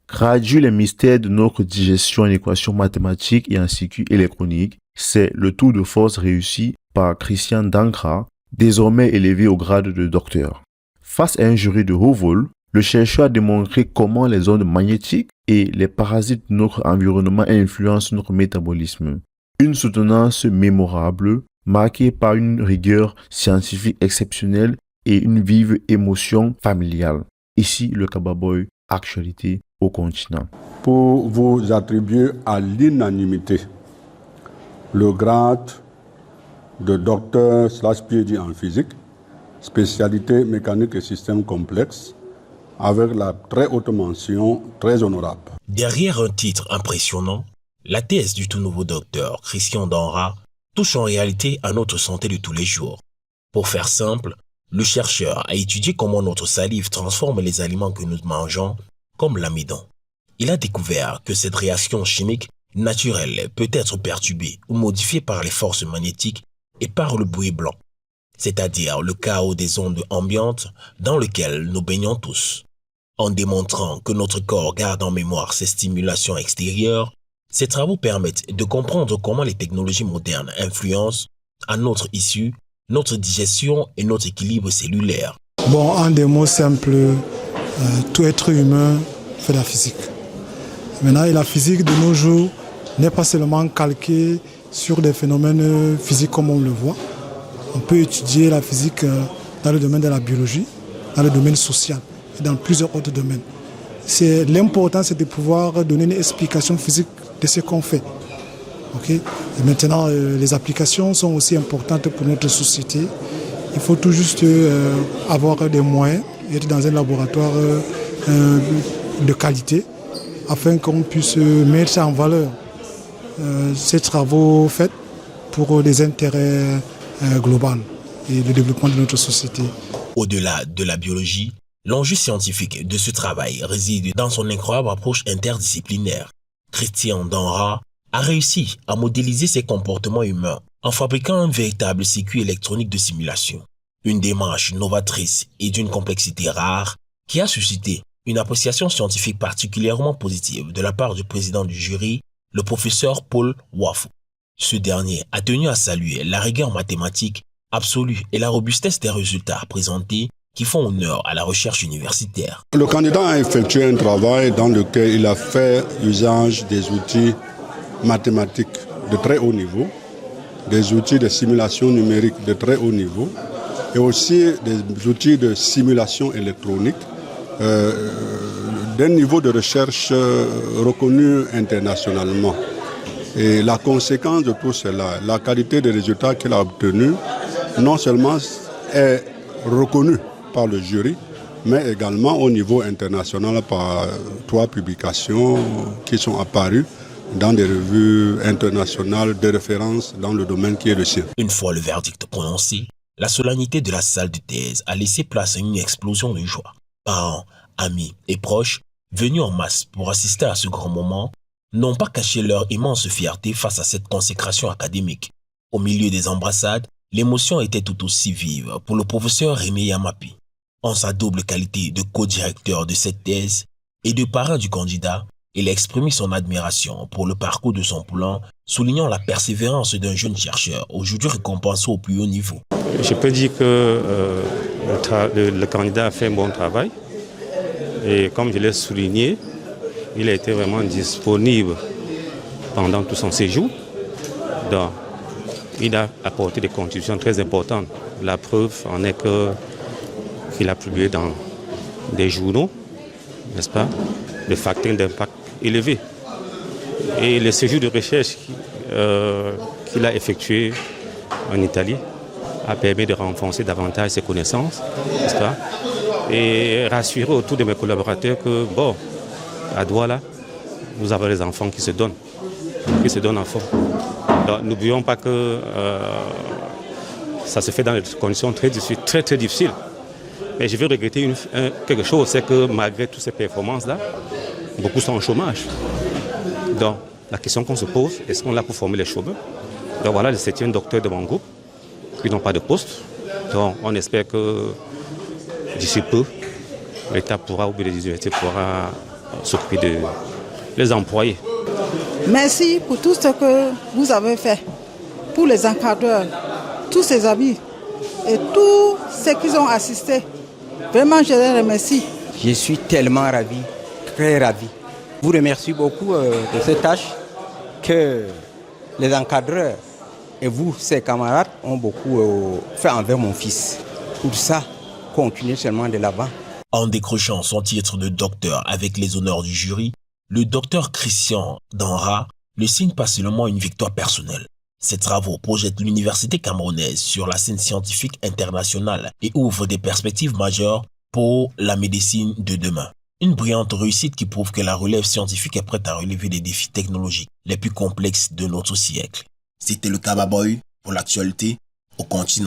Traduire les mystères de notre digestion en équations mathématiques et en circuits électroniques, c'est le tour de force réussi par Christian Dankra, désormais élevé au grade de docteur. Face à un jury de haut vol, le chercheur a démontré comment les ondes magnétiques et les parasites de notre environnement influencent notre métabolisme. Une soutenance mémorable, marquée par une rigueur scientifique exceptionnelle et une vive émotion familiale. Ici, le Kababoy, actualité au continent. Pour vous attribuer à l'unanimité le grade de docteur/PhD en physique, spécialité mécanique et systèmes complexes, avec la très haute mention, très honorable. Derrière un titre impressionnant, la thèse du tout nouveau docteur Christian Dankra touche en réalité à notre santé de tous les jours. Pour faire simple, le chercheur a étudié comment notre salive transforme les aliments que nous mangeons, comme l'amidon. Il a découvert que cette réaction chimique naturelle peut être perturbée ou modifiée par les forces magnétiques et par le bruit blanc, c'est-à-dire le chaos des ondes ambiantes dans lequel nous baignons tous. En démontrant que notre corps garde en mémoire ces stimulations extérieures, ces travaux permettent de comprendre comment les technologies modernes influencent à notre issue, notre digestion et notre équilibre cellulaire. Bon, en des mots simples, tout être humain fait la physique. Maintenant, la physique de nos jours n'est pas seulement calquée sur des phénomènes physiques comme on le voit. On peut étudier la physique dans le domaine de la biologie, dans le domaine social et dans plusieurs autres domaines. L'important, c'est de pouvoir donner une explication physique de ce qu'on fait. Okay? Et maintenant, les applications sont aussi importantes pour notre société. Il faut tout juste avoir des moyens, être dans un laboratoire de qualité, afin qu'on puisse mettre en valeur ces travaux faits pour des intérêts globaux et le développement de notre société. Au-delà de la biologie, l'enjeu scientifique de ce travail réside dans son incroyable approche interdisciplinaire. Christian Dankra a réussi à modéliser ces comportements humains en fabriquant un véritable circuit électronique de simulation. Une démarche novatrice et d'une complexité rare qui a suscité une appréciation scientifique particulièrement positive de la part du président du jury, le professeur Paul Wafo. Ce dernier a tenu à saluer la rigueur mathématique absolue et la robustesse des résultats présentés qui font honneur à la recherche universitaire. Le candidat a effectué un travail dans lequel il a fait usage des outils mathématiques de très haut niveau, des outils de simulation numérique de très haut niveau et aussi des outils de simulation électronique d'un niveau de recherche reconnu internationalement. Et la conséquence de tout cela, la qualité des résultats qu'il a obtenus, non seulement est reconnue par le jury, mais également au niveau international par 3 publications qui sont apparues dans des revues internationales de référence dans le domaine qui est le sien. Une fois le verdict prononcé, la solennité de la salle de thèse a laissé place à une explosion de joie. Parents, amis et proches, venus en masse pour assister à ce grand moment, n'ont pas caché leur immense fierté face à cette consécration académique. Au milieu des embrassades, l'émotion était tout aussi vive pour le professeur Rémi Yamapi. En sa double qualité de co-directeur de cette thèse et de parrain du candidat, il a exprimé son admiration pour le parcours de son poulain, soulignant la persévérance d'un jeune chercheur, aujourd'hui récompensé au plus haut niveau. Je peux dire que le candidat a fait un bon travail. Et comme je l'ai souligné, il a été vraiment disponible pendant tout son séjour. Donc, il a apporté des contributions très importantes. La preuve en est qu'il a publié dans des journaux, n'est-ce pas, de facteurs d'impact élevés. Et le séjour de recherche qu'il a effectué en Italie a permis de renforcer davantage ses connaissances, n'est-ce pas, et rassurer autour de mes collaborateurs que, bon, à Douala, nous avons des enfants qui se donnent à fond. Donc, n'oublions pas que ça se fait dans des conditions très difficiles. Mais je veux regretter quelque chose, c'est que malgré toutes ces performances-là, beaucoup sont au chômage. Donc, la question qu'on se pose, est-ce qu'on est là pour former les chômeurs? Donc voilà, le 7e docteur de mon groupe, qui n'ont pas de poste. Donc on espère que d'ici peu, l'État pourra, ou bien les universités pourra s'occuper des employés. Merci pour tout ce que vous avez fait, pour les encadreurs, tous ces amis et tous ceux qui ont assisté. Vraiment, je les remercie. Je suis tellement ravi, très ravi. Je vous remercie beaucoup de cette tâche que les encadreurs et vous, ses camarades, ont beaucoup fait envers mon fils. Pour ça, continuez seulement de l'avant. En décrochant son titre de docteur avec les honneurs du jury, le docteur Christian Danra ne signe pas seulement une victoire personnelle. Ses travaux projettent l'université camerounaise sur la scène scientifique internationale et ouvrent des perspectives majeures pour la médecine de demain. Une brillante réussite qui prouve que la relève scientifique est prête à relever les défis technologiques les plus complexes de notre siècle. C'était le Kababoy pour l'actualité au continent.